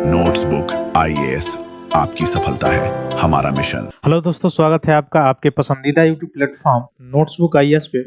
Notebook IAS आपकी सफलता है हमारा मिशन। हेलो दोस्तों, स्वागत है आपका आपके पसंदीदा यूट्यूब प्लेटफॉर्म नोट्सबुक आईएएस पे।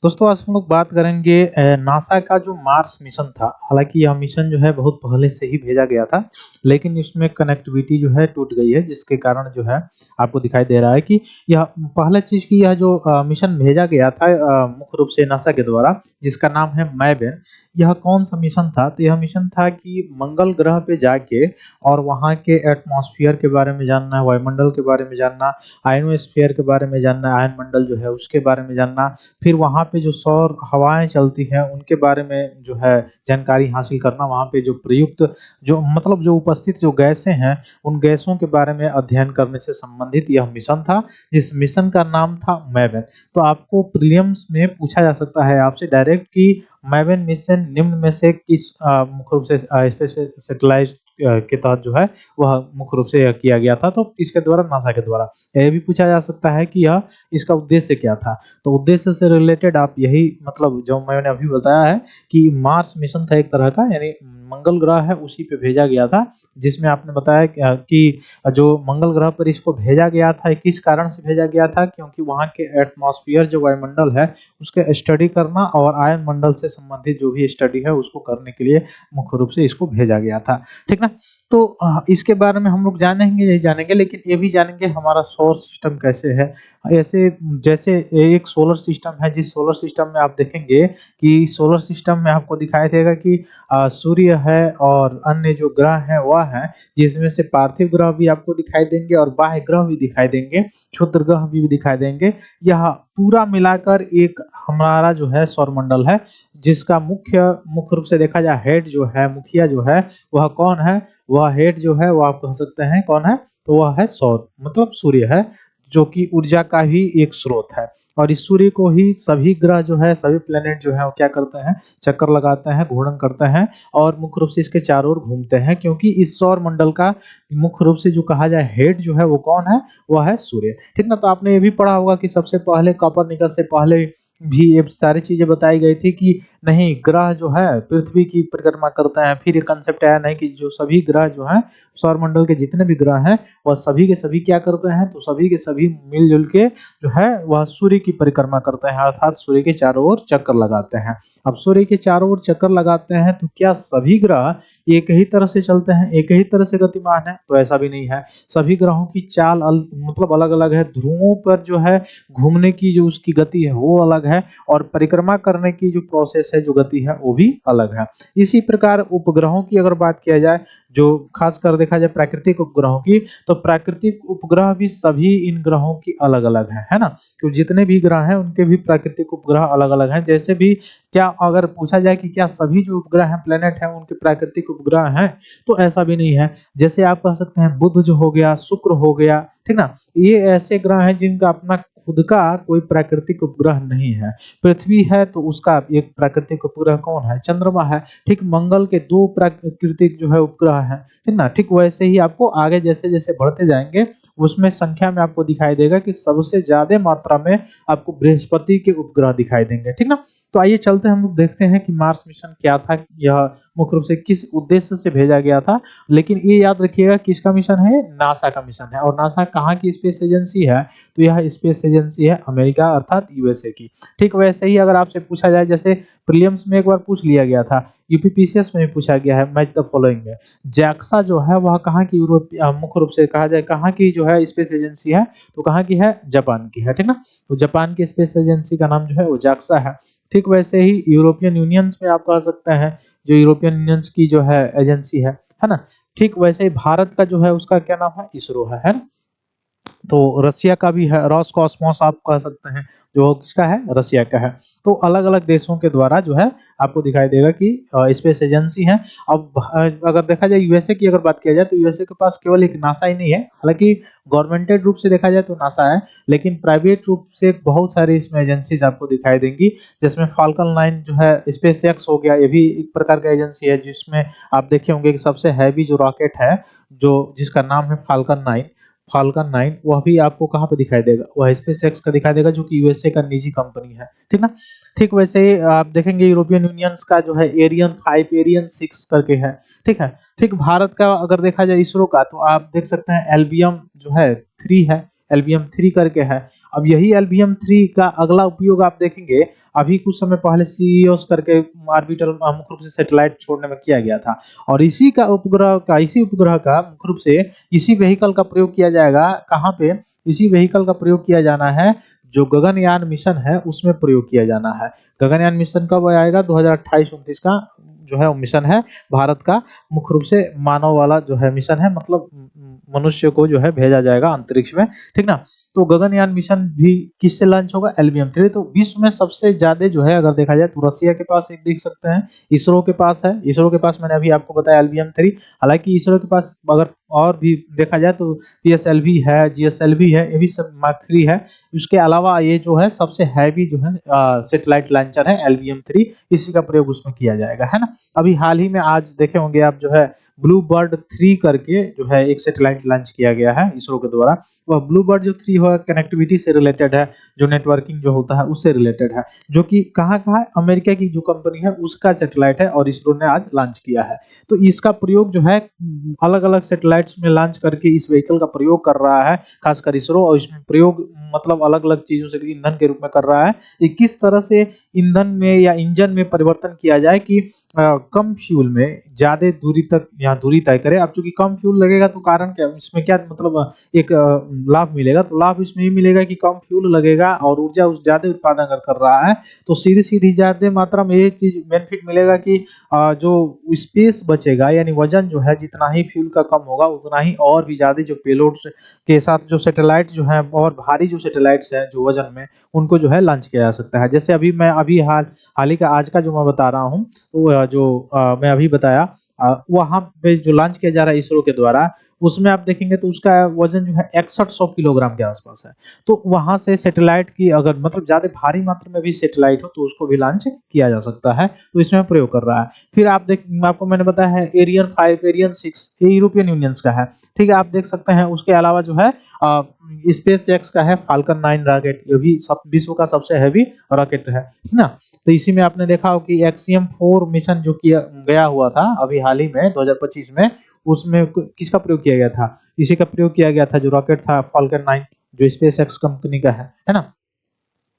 दोस्तों, आज हम लोग बात करेंगे नासा का जो मार्स मिशन था। हालांकि यह मिशन जो है बहुत पहले से ही भेजा गया था, लेकिन इसमें कनेक्टिविटी जो है टूट गई है, जिसके कारण जो है आपको दिखाई दे रहा है कि यह पहला चीज की यह जो मिशन भेजा गया था मुख्य रूप से नासा के द्वारा, जिसका नाम है मैवेन। यह कौन सा मिशन था? तो यह मिशन था कि मंगल ग्रह पे जाके और वहाँ के एटमॉस्फेयर के बारे में जानना, वायुमंडल के बारे में जानना, आयनोस्फीयर के बारे में जानना, आयन मंडल जो है उसके बारे में जानना, फिर वहाँ पे जो सौर हवाएं चलती हैं उनके बारे में जो है जानकारी हासिल करना, वहाँ पे जो प्रयुक्त जो मतलब जो उपस्थित जो गैसें हैं उन गैसों के बारे में अध्ययन करने से संबंधित यह मिशन था। इस मिशन का नाम था मैवेन। तो आपको प्रीलिम्स में पूछा जा सकता है आपसे डायरेक्ट कि मैवेन मिशन निम्न में से किस मुख्य रूप से स्पेस सैटेलाइट के तहत जो है वह मुख्य रूप से किया गया था। तो इसके द्वारा नासा के द्वारा यह भी पूछा जा सकता है कि यह इसका उद्देश्य क्या था। तो उद्देश्य से रिलेटेड आप यही मतलब जो मैंने अभी बताया है कि मार्स मिशन था एक तरह का, यानी मंगल ग्रह है उसी पे भेजा गया था, जिसमें आपने बताया कि जो मंगल ग्रह पर इसको भेजा गया था किस कारण से भेजा गया था, क्योंकि वहाँ के एटमॉस्फेयर जो वायुमंडल है उसके स्टडी करना और आयन मंडल से संबंधित जो भी स्टडी है उसको करने के लिए मुख्य रूप से इसको भेजा गया था। ठीक ना? तो इसके बारे में हम लोग जानेंगे, यही जानेंगे, लेकिन ये भी जानेंगे हमारा सौर सिस्टम कैसे है। ऐसे जैसे एक सोलर सिस्टम है, जिस सोलर सिस्टम में आप देखेंगे कि सोलर सिस्टम में आपको दिखाई देगा कि सूर्य है और अन्य जो ग्रह हैं वह है, जिसमें से पार्थिव ग्रह भी आपको दिखाई देंगे और बाह्य ग्रह भी दिखाई देंगे, क्षुद्र ग्रह भी दिखाई देंगे। यह पूरा मिलाकर एक हमारा जो है सौरमंडल है, जिसका मुख्य रूप से देखा जाए हेड जो है, मुखिया जो है वह कौन है? वह हेड जो है वह आप कह सकते हैं कौन है? तो वह है सौर, मतलब सूर्य है, जो कि ऊर्जा का ही एक स्रोत है। और इस सूर्य को ही सभी ग्रह जो है, सभी प्लेनेट जो है वो क्या करते हैं? चक्कर लगाते हैं, घूर्णन करते हैं और मुख्य रूप से इसके चारों ओर घूमते हैं, क्योंकि इस सौर मंडल का मुख्य रूप से जो कहा जाए हेड जो है वो कौन है? वह है सूर्य। ठीक ना? तो आपने ये भी पढ़ा होगा कि सबसे पहले कोपरनिकस से पहले भी ये सारी चीजें बताई गई थी कि नहीं, ग्रह जो है पृथ्वी की परिक्रमा करते हैं। फिर ये कंसेप्ट आया नहीं कि जो सभी ग्रह जो हैं, सौरमंडल के जितने भी ग्रह हैं वह सभी के सभी क्या करते हैं? तो सभी के सभी मिलजुल के जो है वह सूर्य की परिक्रमा करते हैं, अर्थात सूर्य के चारों ओर चक्कर लगाते हैं। अब सूर्य के चारों ओर चक्कर लगाते हैं तो क्या सभी ग्रह एक ही तरह से चलते हैं, एक ही तरह से गतिमान है? तो ऐसा भी नहीं है। सभी ग्रहों की चाल मतलब अलग अलग है। ध्रुवों पर जो है घूमने की जो उसकी गति है वो अलग है, और परिक्रमा करने की जो प्रोसेस है, जो गति है, वो भी अलग है। इसी प्रकार उपग्रहों की अगर बात किया जाए, जो खासकर देखा जाए प्राकृतिक उपग्रहों की, तो प्राकृतिक उपग्रह भी सभी इन ग्रहों की अलग अलग है ना? तो जितने भी ग्रह हैं उनके भी प्राकृतिक उपग्रह अलग अलग हैं। जैसे भी क्या अगर पूछा जाए कि क्या सभी जो उपग्रह हैं, प्लेनेट हैं, उनके प्राकृतिक उपग्रह हैं? तो ऐसा भी नहीं है। जैसे आप कह सकते हैं बुध जो हो गया, शुक्र हो गया, ठीक ना, ये ऐसे ग्रह हैं जिनका अपना खुद का कोई प्राकृतिक उपग्रह नहीं है। पृथ्वी है तो उसका एक प्राकृतिक उपग्रह कौन है? चंद्रमा है। ठीक, मंगल के दो प्राकृतिक जो है उपग्रह हैं, ठीक ना। ठीक वैसे ही आपको आगे जैसे जैसे बढ़ते जाएंगे उसमें संख्या में आपको दिखाई देगा कि सबसे ज्यादा मात्रा में आपको बृहस्पति के उपग्रह दिखाई देंगे, ठीक ना। तो आइए चलते हैं, हम लोग देखते हैं कि मार्स मिशन क्या था, यह मुख्य रूप से किस उद्देश्य से भेजा गया था। लेकिन ये याद रखिएगा किसका मिशन है? नासा का मिशन है। और नासा कहाँ की स्पेस एजेंसी है? तो यह स्पेस एजेंसी है अमेरिका अर्थात यूएसए की। ठीक वैसे ही अगर आपसे पूछा जाए, जैसे प्रीलिम्स में एक बार पूछ लिया गया था, यूपीपीसीएस में भी पूछा गया है, मैच द फॉलोइंग में, जैक्सा जो है वह कहाँ की मुख्य रूप से कहा जाए कहाँ की जो है स्पेस एजेंसी है? तो कहाँ की है? जापान की है, ठीक ना। तो जापान की स्पेस एजेंसी का नाम जो है वो जैक्सा है। ठीक वैसे ही यूरोपियन यूनियंस में आप कह सकते हैं, जो यूरोपियन यूनियंस की जो है एजेंसी है ना। ठीक वैसे ही भारत का जो है उसका क्या नाम है? इसरो है ना। तो रसिया का भी है, रॉसकॉस्मोस आप कह सकते हैं, जो किसका है? रसिया का है। तो अलग अलग देशों के द्वारा जो है आपको दिखाई देगा कि स्पेस एजेंसी है। अब अगर देखा जाए यूएसए की अगर बात किया जाए, तो यूएसए के पास केवल एक नासा ही नहीं है। हालांकि गवर्नमेंटेड रूप से देखा जाए तो नासा है, लेकिन प्राइवेट रूप से बहुत सारी इसमें एजेंसीज आपको दिखाई देंगी, जिसमें फाल्कन 9 जो है, स्पेस एक्स हो गया, ये भी एक प्रकार का एजेंसी है, जिसमें आप देखे होंगे कि सबसे हैवी जो रॉकेट है, जो जिसका नाम है फाल्कन 9, वह भी आपको कहाँ पे दिखाई देगा? वह स्पेसएक्स का दिखाई देगा, जो कि यूएसए का निजी कंपनी है, ठीक ना। ठीक वैसे ही आप देखेंगे यूरोपियन यूनियंस का जो है एरियन 5, एरियन 6 करके है, ठीक है। ठीक भारत का अगर देखा जाए इसरो का, तो आप देख सकते हैं एलबीएम जो है 3 है, एलबीएम 3 करके है। अब यही एलबीएम 3 का अगला उपयोग आप देखेंगे, अभी कुछ समय पहले सीईओएस करके ऑर्बिटल मुख्य रूप से सैटेलाइट छोड़ने में किया गया था, और इसी उपग्रह का मुख्य रूप से इसी व्हीकल का प्रयोग किया जाएगा। कहाँ पे? इसी व्हीकल का प्रयोग किया जाना है, जो गगनयान मिशन है उसमें प्रयोग किया जाना है। गगनयान मिशन कब आएगा? 2028-29 का जो है वो मिशन है भारत का, मुख्य रूप से मानव वाला जो है मिशन है, मतलब मनुष्य को जो है भेजा जाएगा अंतरिक्ष में, ठीक ना। तो गगनयान मिशन भी किससे लॉन्च होगा? एलबीएम 3। तो विश्व में सबसे ज्यादा जो है अगर देखा जाए तो रसिया के पास एक देख सकते हैं, इसरो के पास है, इसरो के पास मैंने अभी आपको बताया एलबीएम 3। हालांकि इसरो के पास अगर और भी देखा जाए तो पीएसएलवी है, जीएसएलवी है, ये भी सब मार्क 3 है। उसके अलावा ये जो है सबसे हैवी जो है सैटेलाइट लॉन्चर है एलबीएम 3, इसी का प्रयोग उसमें किया जाएगा, है ना। अभी हाल ही में आज देखे होंगे आप जो है ब्लू बर्ड 3 करके जो है एक सैटेलाइट लॉन्च किया गया है इसरो के द्वारा। वह ब्लू बर्ड जो 3 है कनेक्टिविटी से रिलेटेड है, जो नेटवर्किंग जो होता है उससे रिलेटेड है, जो कि कहाँ का है? अमेरिका की जो कंपनी है उसका सैटेलाइट है, और इसरो ने आज लॉन्च किया है। तो इसका प्रयोग जो है अलग अलग सैटेलाइट्स में लॉन्च करके इस व्हीकल का प्रयोग कर रहा है, खासकर इसरो, और इसमें प्रयोग मतलब अलग अलग चीजों से ईंधन के रूप में कर रहा है। ये किस तरह से ईंधन में या इंजन में परिवर्तन किया जाए कि कम फ्यूल में ज्यादा दूरी तक यहाँ दूरी तय करे। अब चूंकि कम फ्यूल लगेगा तो कारण क्या, इसमें क्या मतलब एक लाभ मिलेगा? तो लाभ इसमें ये मिलेगा कि कम फ्यूल लगेगा और ऊर्जा उस ज्यादा उत्पादन अगर कर रहा है तो सीधी सीधी ज्यादा मात्रा में ये चीज बेनिफिट मिलेगा कि जो स्पेस बचेगा, यानी वजन जो है जितना ही फ्यूल का कम होगा उतना ही और भी ज्यादा जो पेलोड्स के साथ जो सैटेलाइट जो है और भारी जो सैटेलाइट्स हैं जो वजन में, उनको जो है लॉन्च किया जा सकता है। जैसे अभी हाल ही का आज का जो मैं बता रहा हूँ, तो मैं अभी बताया वहां पे जो लॉन्च किया जा रहा है इसरो के द्वारा, उसमें आप देखेंगे तो उसका वजन जो है 6100 किलोग्राम के आसपास है। तो वहां से सैटेलाइट की अगर मतलब ज्यादा भारी मात्रा में भी सैटेलाइट हो तो उसको भी लॉन्च किया जा सकता है, तो इसमें प्रयोग कर रहा है। फिर आपको मैंने बताया है एरियन 5, एरियन 6 ये यूरोपियन यूनियंस का है, ठीक है। आप देख सकते हैं उसके अलावा जो है स्पेस एक्स का है फाल्कन 9 रॉकेट, ये भी विश्व का सबसे हैवी रॉकेट है ना। तो इसी में आपने देखा हो कि एक्सियम 4 मिशन जो किया गया हुआ था अभी हाल ही में 2025 में, उसमें किसका प्रयोग किया गया था? इसी का प्रयोग किया गया था, जो रॉकेट था फाल्कन 9 जो स्पेस एक्स कंपनी का है ना।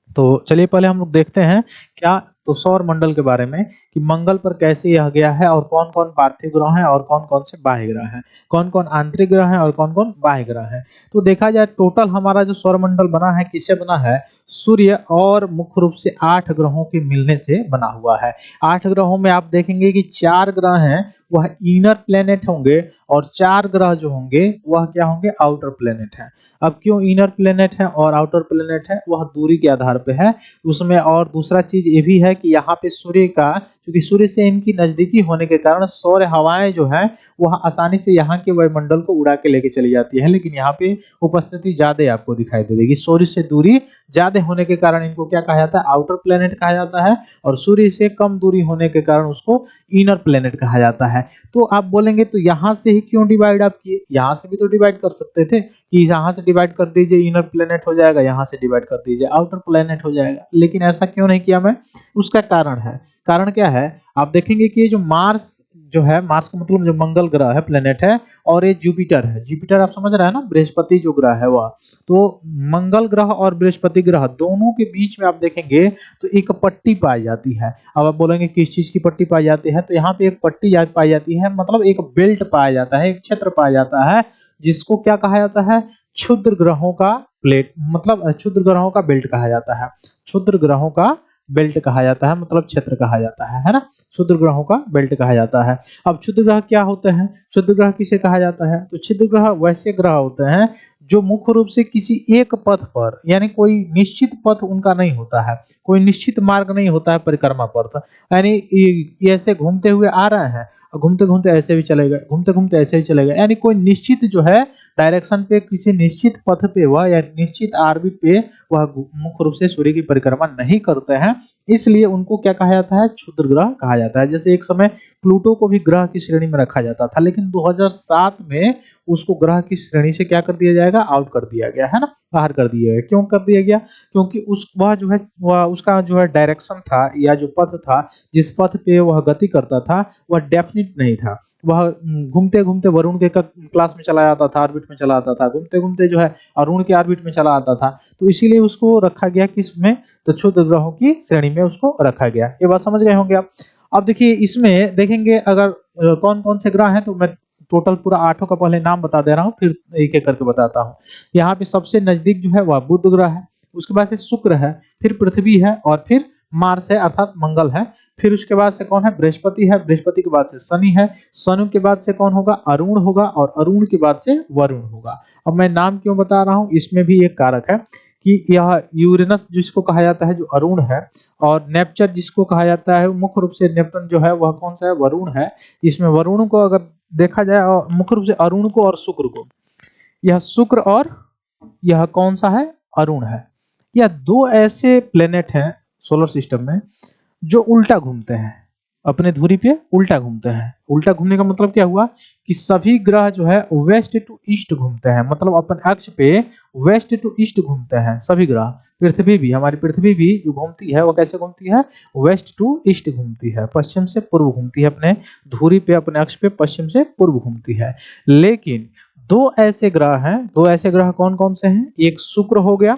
तो चलिए पहले हम लोग देखते हैं क्या तो सौर मंडल के बारे में, कि मंगल पर कैसे यह गया है और कौन कौन पार्थिव ग्रह हैं और कौन कौन से बाह्य ग्रह हैं, कौन कौन आंतरिक ग्रह हैं और कौन कौन बाह्य ग्रह हैं। तो देखा जाए टोटल हमारा जो सौर मंडल बना है किससे बना है? सूर्य और मुख्य रूप से 8 ग्रहों के मिलने से बना हुआ है। 8 ग्रहों में आप देखेंगे कि 4 ग्रह हैं वह इनर प्लेनेट होंगे, और 4 ग्रह जो होंगे वह क्या होंगे? आउटर प्लेनेट है। अब क्यों इनर प्लेनेट है और आउटर प्लेनेट है? वह दूरी के आधार पे है उसमें। और दूसरा चीज ये भी है कि यहाँ पे सूर्य का, क्योंकि सूर्य से इनकी नजदीकी होने के कारण सौर हवाएं जो है वह आसानी से यहाँ के वायुमंडल को उड़ा के लेके चली जाती है, लेकिन यहाँ पे उपस्थिति ज्यादा आपको दिखाई दे देगी। सूर्य से दूरी ज्यादा होने के कारण इनको क्या कहा जाता है? आउटर प्लेनेट कहा जाता है, और सूर्य से कम दूरी होने के कारण उसको इनर प्लेनेट कहा जाता है। तो आप बोलेंगे तो यहाँ से ही क्यों डिवाइड आप किए? यहाँ से भी तो डिवाइड कर सकते थे कि यहाँ से डिवाइड कर दीजिए इनर प्लेनेट हो जाएगा, यहाँ से डिवाइड कर दीजिए आउटर प्लेनेट हो जाएगा, लेकिन ऐसा क्यों नहीं किया मैं? उसका कारण है। कारण क्या है? आप देखेंगे कि ये जो मार्स जो है, मार्स का मतलब जो मंगल ग्रह है, प्लेनेट है, और ये जुपिटर है। जुपिटर आप समझ रहे हैं ना, बृहस्पति जो ग्रह है वह। तो मंगल ग्रह और बृहस्पति ग्रह दोनों के बीच में आप देखेंगे तो एक पट्टी पाई जाती है। अब आप बोलेंगे किस चीज की पट्टी पाई जाती है? तो यहाँ पे एक पट्टी पाई जाती है, मतलब एक बेल्ट पाया जाता है, एक क्षेत्र पाया जाता है, जिसको क्या कहा जाता है? क्षुद्र ग्रहों का प्लेट, मतलब क्षुद्र ग्रहों का बेल्ट कहा जाता है। क्षुद्र ग्रहों का बेल्ट कहा जाता है, मतलब क्षेत्र कहा जाता है ना। क्षुद्र ग्रहों का बेल्ट कहा जाता है। अब क्षुद्र ग्रह क्या होते हैं? क्षुद्र ग्रह किसे कहा जाता है? तो क्षुद्र ग्रह वैसे ग्रह होते हैं जो मुख्य रूप से किसी एक पथ पर, यानी कोई निश्चित पथ उनका नहीं होता है, कोई निश्चित मार्ग नहीं होता है परिक्रमा पथ, यानी ये ऐसे घूमते हुए आ रहे हैं, घूमते घूमते ऐसे भी चले गए, घूमते घूमते ऐसे भी चले गए, यानी कोई निश्चित जो है डायरेक्शन पे, किसी निश्चित पथ पे वह या निश्चित आर्बिट पे वह मुख्य रूप से सूर्य की परिक्रमा नहीं करते हैं, इसलिए उनको क्या कहा जाता है? क्षुद्र ग्रह कहा जाता है। जैसे एक समय प्लूटो को भी ग्रह की श्रेणी में रखा जाता था, लेकिन 2007 में उसको ग्रह की श्रेणी से क्या कर दिया जाएगा? आउट कर दिया गया है ना, बाहर कर दिया गया। क्यों कर दिया गया? क्योंकि वह जो है वह उसका जो है डायरेक्शन था, या जो पथ था जिस पथ पे वह गति करता था वह डेफिनिट नहीं था, वह घूमते घूमते वरुण के क्लास में चला जाता था, ऑर्बिट में चला आता था, घूमते घूमते जो है अरुण के ऑर्बिट में चला आता था। तो इसीलिए उसको रखा गया किसमें, तो क्षुद्र ग्रहों की श्रेणी में उसको रखा गया। ये बात समझ गए होंगे आप। अब देखिए इसमें देखेंगे अगर कौन कौन से ग्रह हैं, तो मैं टोटल पूरा 8 का पहले नाम बता दे रहा हूँ, फिर एक एक करके बताता हूँ। यहाँ पे सबसे नजदीक जो है वह बुध ग्रह है, उसके बाद से शुक्र है, फिर पृथ्वी है, और फिर मार्स है अर्थात मंगल है। फिर उसके बाद से कौन है, बृहस्पति है, बृहस्पति के बाद से शनि है, शनि के बाद से कौन होगा, अरुण होगा, और अरुण के बाद से वरुण होगा। अब मैं नाम क्यों बता रहा हूँ, इसमें भी एक कारक है कि यह यूरेनस जिसको कहा जाता है जो अरुण है, और नेपचर जिसको कहा जाता है मुख्य रूप से नेपटन जो है वह कौन सा है, वरुण है। इसमें वरुण को अगर देखा जाए और मुख्य रूप से अरुण को और शुक्र को, यह शुक्र और यह कौन सा है, अरुण है। यह दो ऐसे प्लेनेट हैं सोलर सिस्टम में जो उल्टा घूमते हैं, अपने धुरी पे उल्टा घूमते हैं। उल्टा घूमने का मतलब क्या हुआ कि सभी ग्रह जो है वेस्ट टू ईस्ट घूमते हैं, मतलब अपन अक्ष पे वेस्ट टू ईस्ट घूमते हैं सभी ग्रह। पृथ्वी भी, हमारी पृथ्वी भी जो घूमती है वो कैसे घूमती है, वेस्ट टू ईस्ट घूमती है, पश्चिम से पूर्व घूमती है, अपने धुरी पे अपने अक्ष पे पश्चिम से पूर्व घूमती है। लेकिन दो ऐसे ग्रह हैं, दो ऐसे ग्रह कौन कौन से हैं, एक शुक्र हो गया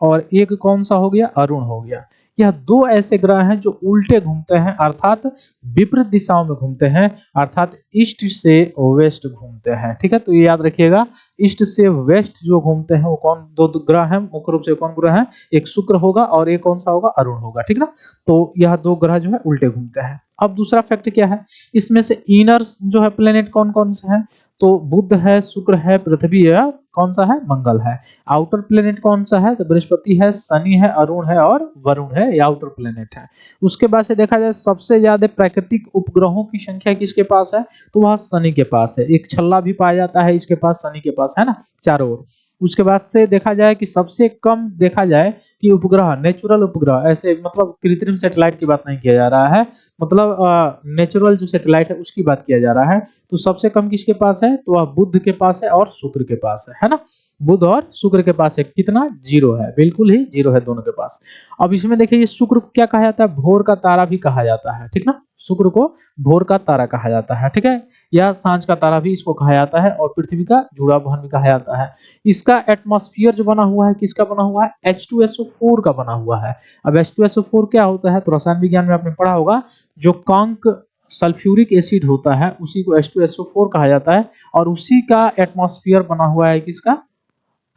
और एक कौन सा हो गया, अरुण हो गया। यह दो ऐसे ग्रह हैं जो उल्टे घूमते हैं, अर्थात विपरीत दिशाओं में घूमते हैं, अर्थात ईस्ट से वेस्ट घूमते हैं। ठीक है, तो ये याद रखिएगा, ईस्ट से वेस्ट जो घूमते हैं वो कौन, दो ग्रह हैं मुख्य रूप से, कौन ग्रह हैं, एक शुक्र होगा और एक कौन सा होगा, अरुण होगा। ठीक ना, तो यह दो ग्रह जो है उल्टे घूमते हैं। अब दूसरा फैक्ट क्या है, इसमें से इनर जो है प्लेनेट कौन कौन से हैं, तो बुध है, शुक्र है, पृथ्वी है, कौन सा है, मंगल है। आउटर प्लेनेट कौन सा है, तो बृहस्पति है, शनि है, अरुण है और वरुण है, ये आउटर प्लेनेट है। उसके बाद से देखा जाए सबसे ज्यादा प्राकृतिक उपग्रहों की संख्या किसके पास है, तो वह शनि के पास है। एक छल्ला भी पाया जाता है इसके पास, शनि के पास है ना, चारों ओर। उसके बाद से देखा जाए कि सबसे कम देखा जाए कि उपग्रह, नेचुरल उपग्रह, ऐसे मतलब कृत्रिम सैटेलाइट की बात नहीं किया जा रहा है, मतलब नेचुरल जो सैटेलाइट है उसकी बात किया जा रहा है। तो सबसे कम किसके पास है, तो वह बुध के पास है और शुक्र के पास है ना। बुध और शुक्र के पास है कितना, 0 है, बिल्कुल ही 0 है दोनों के पास। अब इसमें देखिए, ये शुक्र को क्या कहा जाता है, भोर का तारा भी कहा जाता है। ठीक ना, शुक्र को भोर का तारा कहा जाता है। ठीक है, या सांझ का तारा भी इसको कहा जाता है, और पृथ्वी का जुड़ा बहन भी कहा जाता है। इसका एटमॉस्फेयर जो बना हुआ है किसका बना हुआ है, H2SO4 का बना हुआ है। अब H2SO4 क्या होता है, तो रसायन विज्ञान में आपने पढ़ा होगा, जो कांक सल्फ्यूरिक एसिड होता है उसी को H2SO4 कहा जाता है, और उसी का एटमॉस्फेयर बना हुआ है किसका,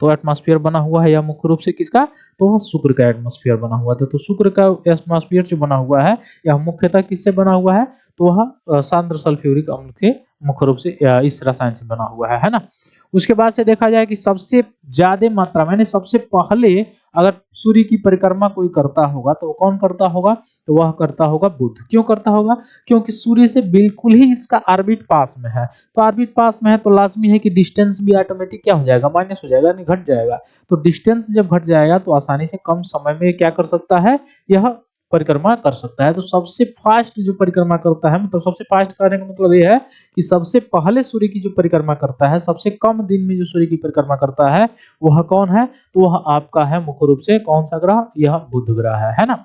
तो एटमॉस्फेयर बना हुआ है या मुख्य रूप से किसका, तो वह शुक्र का एटमॉस्फेयर बना हुआ था। तो शुक्र का एटमॉस्फेयर जो बना हुआ है यह मुख्यतः किससे बना हुआ है, तो वह सांद्र सल्फ्यूरिक अम्ल के मुख्य रूप से इस रसायन से बना हुआ है ना। उसके बाद से देखा जाए कि सबसे ज्यादा मात्रा में, सबसे पहले अगर सूर्य की परिक्रमा कोई करता होगा तो कौन करता होगा, तो वह करता होगा बुध। क्यों करता होगा, क्योंकि सूर्य से बिल्कुल ही इसका ऑर्बिट पास में है। तो ऑर्बिट पास में है तो लाजमी है कि डिस्टेंस भी ऑटोमेटिक क्या हो जाएगा, माइनस हो जाएगा, नहीं घट जाएगा। तो डिस्टेंस जब घट जाएगा तो आसानी से कम समय में क्या कर सकता है, यह परिक्रमा कर सकता है। तो सबसे फास्ट जो परिक्रमा करता है, मतलब सबसे फास्ट करने का मतलब यह है कि सबसे पहले सूर्य की जो परिक्रमा करता है, सबसे कम दिन में जो सूर्य की परिक्रमा करता है वह कौन है, तो वह आपका है मुख्य रूप से कौन सा ग्रह, यह बुध ग्रह है ना।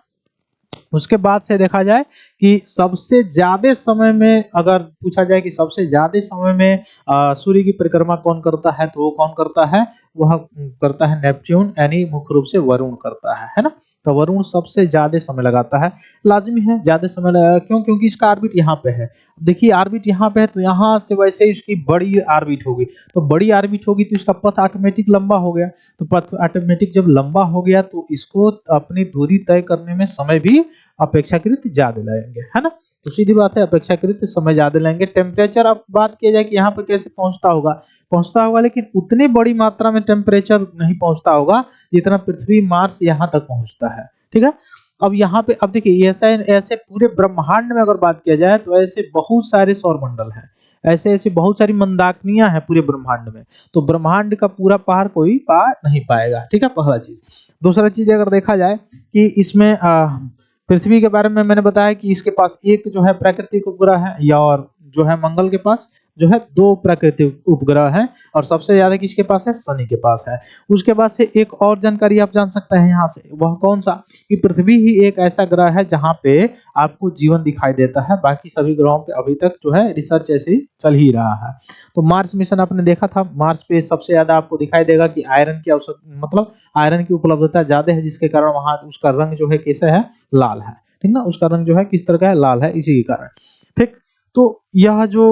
उसके बाद से देखा जाए कि सबसे ज्यादा समय में अगर पूछा जाए कि सबसे ज्यादा समय में सूर्य की परिक्रमा कौन करता है, तो वो कौन करता है, वह करता है नेपच्यून, यानी मुख्य रूप से वरुण करता है ना। तो वरुण सबसे ज्यादा समय लगाता है, लाजमी है ज्यादा समय लगेगा। क्यों, क्योंकि इसका ऑर्बिट यहाँ पे है। देखिए ऑर्बिट यहाँ पे है तो यहाँ से वैसे ही इसकी बड़ी ऑर्बिट होगी, तो बड़ी ऑर्बिट होगी तो इसका पथ ऑटोमेटिक लंबा हो गया। तो पथ ऑटोमेटिक जब लंबा हो गया तो इसको अपनी दूरी तय करने में समय भी अपेक्षाकृत ज्यादा लगेंगे, है ना। तो सीधी बात है, अपेक्षाकृत समय ज्यादा लेंगे। टेम्परेचर अब बात किया जाए कि यहाँ पे कैसे पहुंचता होगा, लेकिन उतनी बड़ी मात्रा में टेम्परेचर नहीं पहुंचता होगा जितना पृथ्वी मार्स यहाँ तक पहुंचता है। ठीक है, अब यहाँ पे अब देखिए ऐसा ऐसे पूरे ब्रह्मांड में अगर बात किया जाए तो ऐसे बहुत सारे सौर मंडल हैं, ऐसे ऐसे बहुत सारी मंदाकिनियां हैं पूरे ब्रह्मांड में। तो ब्रह्मांड का पूरा पहाड़ कोई पा नहीं पाएगा। ठीक है, पहला चीज। दूसरा चीज अगर देखा जाए कि इसमें पृथ्वी के बारे में मैंने बताया कि इसके पास एक जो है प्राकृतिक उपग्रह है, या और जो है मंगल के पास जो है 2 प्राकृतिक उपग्रह हैं और सबसे ज्यादा किसके पास है, शनि के पास है। उसके बाद से एक और जानकारी आप जान सकते हैं यहाँ से, वह कौन सा, कि पृथ्वी ही एक ऐसा ग्रह है जहाँ पे आपको जीवन दिखाई देता है, बाकी सभी ग्रहों पे अभी तक जो है रिसर्च ऐसे ही चल ही रहा है। तो मार्स मिशन आपने देखा था, मार्स पे सबसे ज्यादा आपको दिखाई देगा कि आयरन की आवश्यक मतलब आयरन की उपलब्धता ज्यादा है, जिसके कारण वहां उसका रंग जो है कैसा है, लाल है, ठीक ना, उसका रंग जो है किस तरह का है, लाल है, इसी के कारण। ठीक, तो यह जो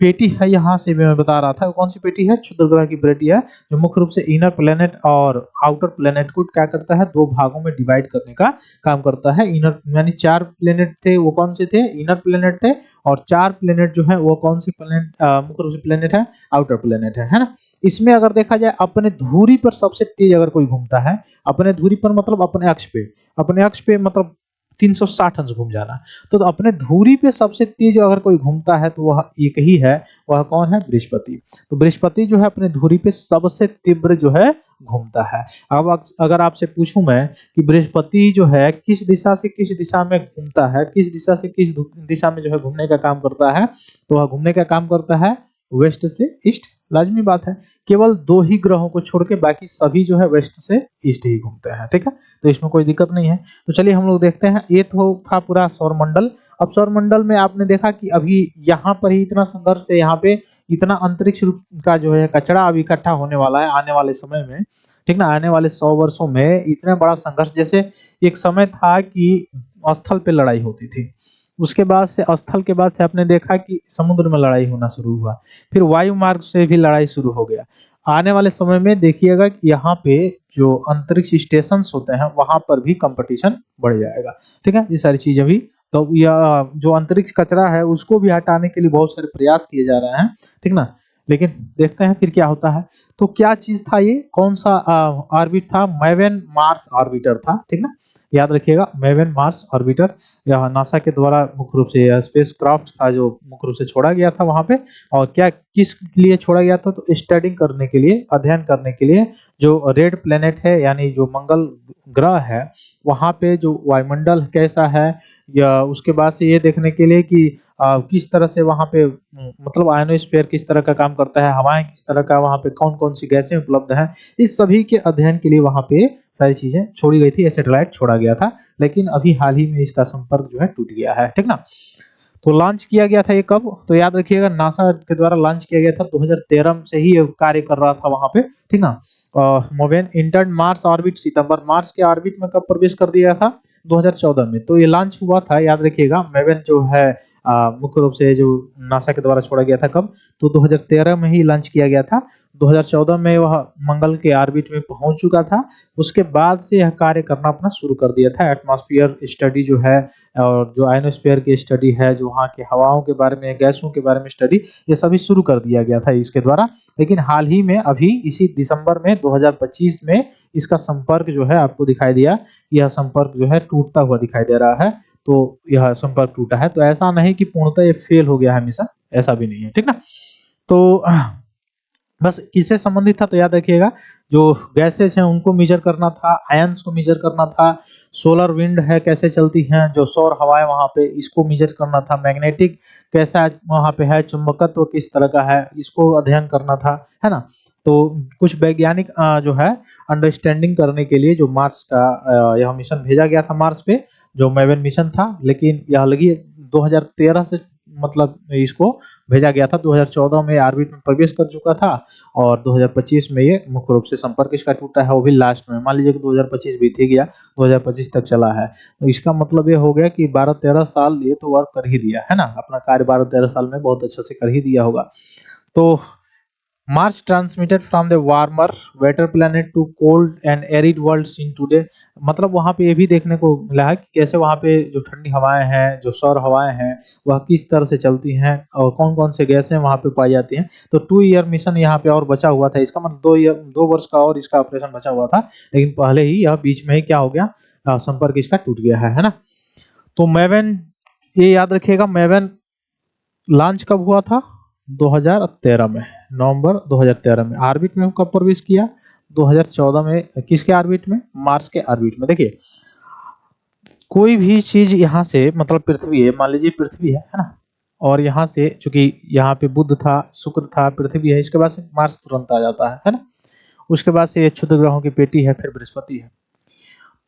पेटी है यहाँ से मैं बता रहा था, कौन सी पेटी है, क्षुद्र ग्रह की पेटी है, जो मुख्य रूप से इनर प्लेनेट और आउटर प्लेनेट को क्या करता है, 2 भागों में डिवाइड करने का काम करता है। इनर यानी 4 प्लेनेट थे, वो कौन से थे, इनर प्लेनेट थे, और 4 प्लेनेट जो है वो कौन से प्लेनेट, मुख्य रूप से प्लेनेट है, आउटर प्लेनेट है ना। इसमें अगर देखा जाए अपने धुरी पर सबसे तेज अगर कोई घूमता है, अपने धुरी पर मतलब अपने अक्ष पे मतलब 360 अंश घूम जाना, तो अपने धुरी पे सबसे तेज अगर कोई घूमता है तो वह एक ही है, वह कौन है, बृहस्पति। तो बृहस्पति जो है अपने धुरी पे सबसे तीव्र जो है घूमता है। अब अगर आपसे पूछूं मैं कि बृहस्पति जो है किस दिशा से किस दिशा में घूमता है, किस दिशा से किस दिशा में जो है घूमने का काम करता है, तो वह घूमने का काम करता है वेस्ट से ईस्ट, लाजमी बात है। केवल 2 ही ग्रहों को छोड़ के बाकी सभी जो है वेस्ट से ईस्ट ही घूमते हैं, ठीक है, तो इसमें कोई दिक्कत नहीं है। तो चलिए हम लोग देखते हैं, ये तो था पूरा सौरमंडल। अब सौरमंडल में आपने देखा कि अभी यहाँ पर ही इतना संघर्ष है, यहाँ पे इतना अंतरिक्ष का जो है कचरा अब इकट्ठा होने वाला है आने वाले समय में, ठीक ना, आने वाले 100 वर्षों में इतना बड़ा संघर्ष। जैसे एक समय था कि स्थल पे लड़ाई होती थी, उसके बाद से स्थल के बाद से आपने देखा कि समुद्र में लड़ाई होना शुरू हुआ, फिर वायु मार्ग से भी लड़ाई शुरू हो गया। आने वाले समय में देखिएगा कि यहाँ पे जो अंतरिक्ष स्टेशन होते हैं वहां पर भी कंपटीशन बढ़ जाएगा, ठीक है, ये सारी चीजें भी। तो यह जो अंतरिक्ष कचरा है उसको भी हटाने के लिए बहुत सारे प्रयास किए जा रहे हैं, ठीक ना, लेकिन देखते हैं फिर क्या होता है। तो क्या चीज था ये, कौन सा ऑर्बिट था, मैवेन मार्स ऑर्बिटर था, ठीक ना, याद रखिएगा, मैवेन मार्स ऑर्बिटर। यह नासा के द्वारा मुख्य रूप से स्पेस क्राफ्ट था जो मुख्य रूप से छोड़ा गया था वहां पे। और क्या किस लिए छोड़ा गया था, तो स्टडिंग करने के लिए, अध्ययन करने के लिए, जो रेड प्लेनेट है यानी जो मंगल ग्रह है वहां पे जो वायुमंडल कैसा है, या उसके बाद से ये देखने के लिए कि किस तरह से वहां पे मतलब आयनोस्फीयर किस तरह का काम करता है, हवाएं किस तरह का, वहां पे कौन कौन सी गैसें उपलब्ध हैं, इस सभी के अध्ययन के लिए वहां पे सारी चीजें छोड़ी गई थी, सैटेलाइट छोड़ा गया था। लेकिन अभी हाल ही में इसका संपर्क जो है टूट गया है, ठीक ना। तो लॉन्च किया गया था ये कब, तो याद रखिएगा नासा के द्वारा लॉन्च किया गया था 2013 से ही ये कार्य कर रहा था वहां पे, ठीक ना। मोवेन इंटर्न मार्स ऑर्बिट सितंबर, मार्स के ऑर्बिट में कब प्रवेश कर दिया था, 2014 में। तो ये लॉन्च हुआ था, याद रखिएगा, मेवेन जो है मुख्य रूप से जो नासा के द्वारा छोड़ा गया था कब, तो 2013 में ही लॉन्च किया गया था। 2014 में वह मंगल के ऑर्बिट में पहुंच चुका था। उसके बाद से यह कार्य करना अपना शुरू कर दिया था, एटमॉस्फेयर स्टडी जो है और जो आयनोस्फीयर की स्टडी है, जो वहाँ की हवाओं के बारे में, गैसों के बारे में स्टडी, ये सभी शुरू कर दिया गया था इसके द्वारा। लेकिन हाल ही में अभी इसी दिसंबर में 2025 में इसका संपर्क जो है आपको दिखाई दिया, यह संपर्क जो है टूटता हुआ दिखाई दे रहा है। तो यह संपर्क टूटा है, तो ऐसा नहीं कि पूर्णतः ये फेल हो गया है मिशन, ऐसा भी नहीं है, ठीक ना। तो बस किससे संबंधित था, तो याद रखिएगा जो गैसेस हैं उनको मेजर करना था, आयंस को मेजर करना था, सोलर विंड है कैसे चलती हैं, जो सौर हवाएं वहां पे, इसको मेजर करना था, मैग्नेटिक कैसा वहां पे है, चुंबकत्व किस तरह का है, इसको अध्ययन करना था, है ना। तो कुछ वैज्ञानिक जो है अंडरस्टैंडिंग करने के लिए जो मार्स का यह मिशन भेजा गया था मार्स पे, जो मैवेन मिशन था। लेकिन यह लगी 2013 से मतलब इसको भेजा गया था, 2014 में ऑर्बिट में प्रवेश कर चुका था और 2025 में ये मुख्य रूप से संपर्क इसका टूटा है, वो भी लास्ट में। मान लीजिए कि 2025 बीत ही गया, 2025 तक चला है, तो इसका मतलब ये हो गया कि 12-13 साल ये तो वर्क कर ही दिया है ना, अपना कार्य 12-13 साल में बहुत अच्छा से कर ही दिया होगा। तो Mars transmitted from the warmer, wetter planet to cold and arid world seen today। मतलब वहां पे ये भी देखने को मिला है कि कैसे वहां पे जो ठंडी हवाएं हैं, जो सौर हवाएं हैं, वह किस तरह से चलती हैं और कौन कौन से गैसें वहां पे पाई जाती हैं। तो 2 ईयर मिशन यहाँ पे और बचा हुआ था, इसका मतलब 2 वर्ष का और इसका ऑपरेशन बचा हुआ था, लेकिन पहले ही यह बीच में ही क्या हो गया, संपर्क इसका टूट गया है ना। तो मैवेन, ये याद रखिएगा, मैवेन लॉन्च कब हुआ था, 2013 में, नवंबर 2013 में। ऑर्बिट में कब प्रवेश किया, 2014 में। किसके ऑर्बिट में, मार्स के ऑर्बिट में। देखिए कोई भी चीज यहाँ से मतलब पृथ्वी है, मान लीजिए पृथ्वी है ना, और यहाँ से चूंकि यहाँ पे बुध था, शुक्र था, पृथ्वी है, इसके बाद से मार्स तुरंत आ जाता है ना। उसके बाद से ये क्षुद्र ग्रहों की पेटी है, फिर बृहस्पति है।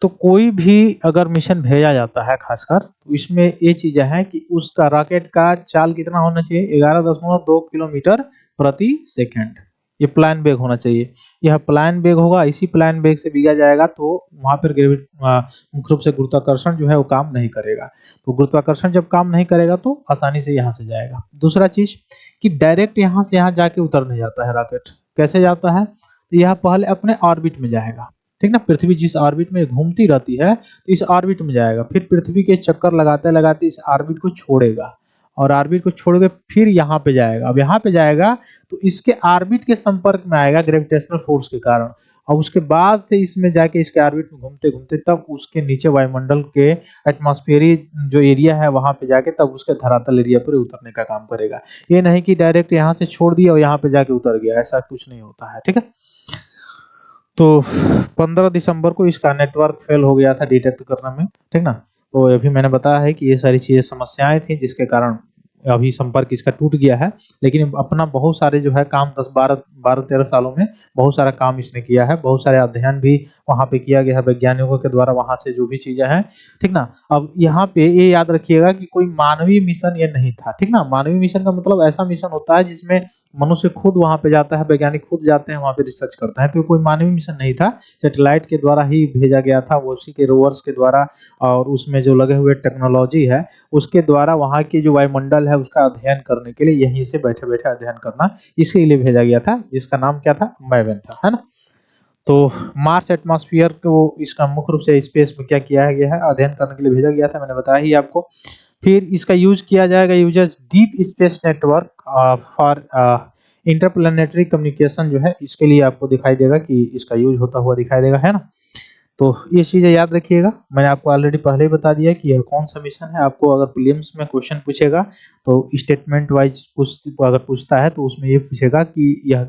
तो कोई भी अगर मिशन भेजा जाता है खासकर, तो इसमें ये चीजें हैं कि उसका रॉकेट का चाल कितना होना चाहिए, 11.2 किलोमीटर प्रति सेकंड। ये प्लान वेग होना चाहिए। यह प्लान वेग होगा, इसी प्लान वेग से बिगा जाएगा तो वहां पर मुख्य रूप से गुरुत्वाकर्षण जो है वो काम नहीं करेगा। तो गुरुत्वाकर्षण जब काम नहीं करेगा तो आसानी से यहाँ से जाएगा। दूसरा चीज कि डायरेक्ट यहाँ से यहाँ जाके उतर नहीं जाता है रॉकेट। कैसे जाता है, तो यह पहले अपने ऑर्बिट में जाएगा, ठीक ना। पृथ्वी जिस ऑर्बिट में घूमती रहती है तो इस ऑर्बिट में जाएगा, फिर पृथ्वी के चक्कर लगाते लगाते इस ऑर्बिट को छोड़ेगा, और ऑर्बिट को छोड़ के फिर यहाँ पे जाएगा। अब यहाँ पे जाएगा तो इसके ऑर्बिट के संपर्क में आएगा ग्रेविटेशनल फोर्स के कारण, और उसके बाद से इसमें जाके इसके ऑर्बिट में घूमते घूमते तब उसके नीचे वायुमंडल के एटमॉस्फेरिक जो एरिया है वहां पे जाके तब उसके धरातल एरिया पर उतरने का काम करेगा। ये नहीं कि डायरेक्ट यहाँ से छोड़ दिया और यहाँ पे जाके उतर गया, ऐसा कुछ नहीं होता है, ठीक है। तो 15 दिसंबर को इसका नेटवर्क फेल हो गया था डिटेक्ट करने में, ठीक ना। तो अभी मैंने बताया है कि ये सारी चीजें समस्याएं थी जिसके कारण अभी संपर्क इसका टूट गया है। लेकिन अपना बहुत सारे जो है काम 12-13 सालों में बहुत सारा काम इसने किया है, बहुत सारे अध्ययन भी वहां पे किया गया है वैज्ञानिकों के द्वारा, वहां से जो भी चीजें हैं, ठीक ना। अब यहाँ पे ये याद रखिएगा कि कोई मानवीय मिशन ये नहीं था, ठीक ना। मानवीय मिशन का मतलब ऐसा मिशन होता है जिसमें मनुष्य खुद वहां पे जाता है, वैज्ञानिक खुद जाते हैं वहां पे रिसर्च करता है। तो कोई मानवीय मिशन नहीं था, सैटेलाइट के द्वारा ही भेजा गया था, वो उसी के रोवर्स के द्वारा और उसमें जो लगे हुए टेक्नोलॉजी है उसके द्वारा वहां की जो वायुमंडल है उसका अध्ययन करने के लिए यहीं से बैठे बैठे अध्ययन करना इसके लिए भेजा गया था, जिसका नाम क्या था, मैवेन था, है ना। तो मार्स एटमॉस्फेयर को इसका मुख्य रूप से स्पेस में क्या किया गया है, अध्ययन करने के लिए भेजा गया था, मैंने बताया ही आपको। फिर इसका यूज किया जाएगा, users deep space network for interplanetary communication जो है, इसके लिए आपको दिखाई देगा कि इसका यूज होता हुआ दिखाई देगा, है ना। तो ये चीजें याद रखिएगा। मैंने आपको ऑलरेडी पहले ही बता दिया कि यह कौन सा मिशन है। आपको अगर प्रीलिम्स में क्वेश्चन पूछेगा तो स्टेटमेंट वाइज अगर पूछता है तो उसमें ये पूछेगा कि यह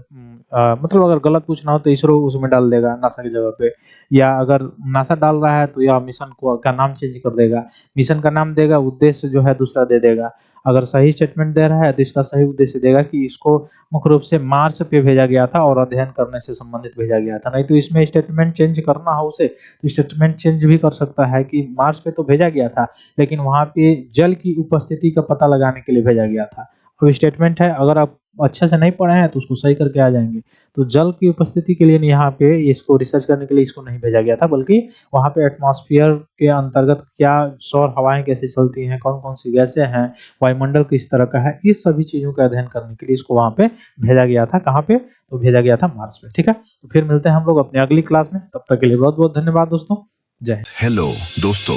मतलब अगर गलत पूछना हो तो इसरो उसमें डाल देगा नासा की जगह पे, या अगर नासा डाल रहा है तो यह मिशन को का नाम चेंज कर देगा, मिशन का नाम देगा, उद्देश्य जो है दूसरा दे देगा। अगर सही स्टेटमेंट दे रहा है तो इसका सही उद्देश्य देगा कि इसको मुख्य रूप से मार्स पे भेजा गया था और अध्ययन करने से संबंधित भेजा गया था। नहीं तो इसमें स्टेटमेंट चेंज करना हो उसे तो स्टेटमेंट चेंज भी कर सकता है कि मार्स पे तो भेजा गया था लेकिन वहां पे जल की उपस्थिति का पता लगाने के लिए भेजा गया था। अब स्टेटमेंट है, अगर आप अच्छे से नहीं पढ़े हैं तो उसको सही करके आ जाएंगे। तो जल की उपस्थिति के लिए यहाँ पे इसको रिसर्च करने के लिए इसको नहीं भेजा गया था, बल्कि वहां पे एटमॉस्फेयर के अंतर्गत क्या सौर हवाएं कैसे चलती हैं, कौन कौन सी गैसें हैं, वायुमंडल किस तरह का है, इस सभी चीजों का अध्ययन करने के लिए इसको वहां पे भेजा गया था। कहाँ पे, तो भेजा गया था मार्स पे, ठीक है। तो फिर मिलते हैं हम लोग अपनी अगली क्लास में, तब तक के लिए बहुत बहुत धन्यवाद दोस्तों, जय हिंद। हेलो दोस्तों,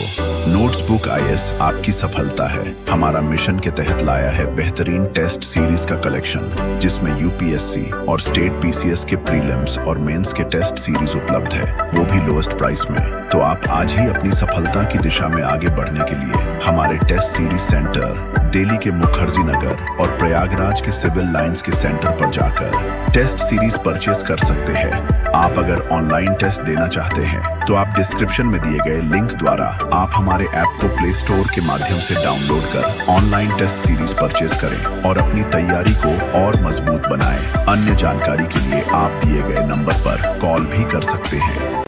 नोट्सबुक आईएएस आपकी सफलता है हमारा मिशन के तहत लाया है बेहतरीन टेस्ट सीरीज का कलेक्शन, जिसमें यूपीएससी और स्टेट पीसीएस के प्रीलिम्स और मेंस के टेस्ट सीरीज उपलब्ध है, वो भी लोएस्ट प्राइस में। तो आप आज ही अपनी सफलता की दिशा में आगे बढ़ने के लिए हमारे टेस्ट सीरीज सेंटर दिल्ली के मुखर्जी नगर और प्रयागराज के सिविल लाइंस के सेंटर पर जाकर टेस्ट सीरीज परचेज कर सकते हैं। आप अगर ऑनलाइन टेस्ट देना चाहते हैं तो आप डिस्क्रिप्शन में दिए गए लिंक द्वारा आप हमारे ऐप को प्ले स्टोर के माध्यम से डाउनलोड कर ऑनलाइन टेस्ट सीरीज परचेज करें और अपनी तैयारी को और मजबूत बनाएं। अन्य जानकारी के लिए आप दिए गए नंबर पर कॉल भी कर सकते हैं।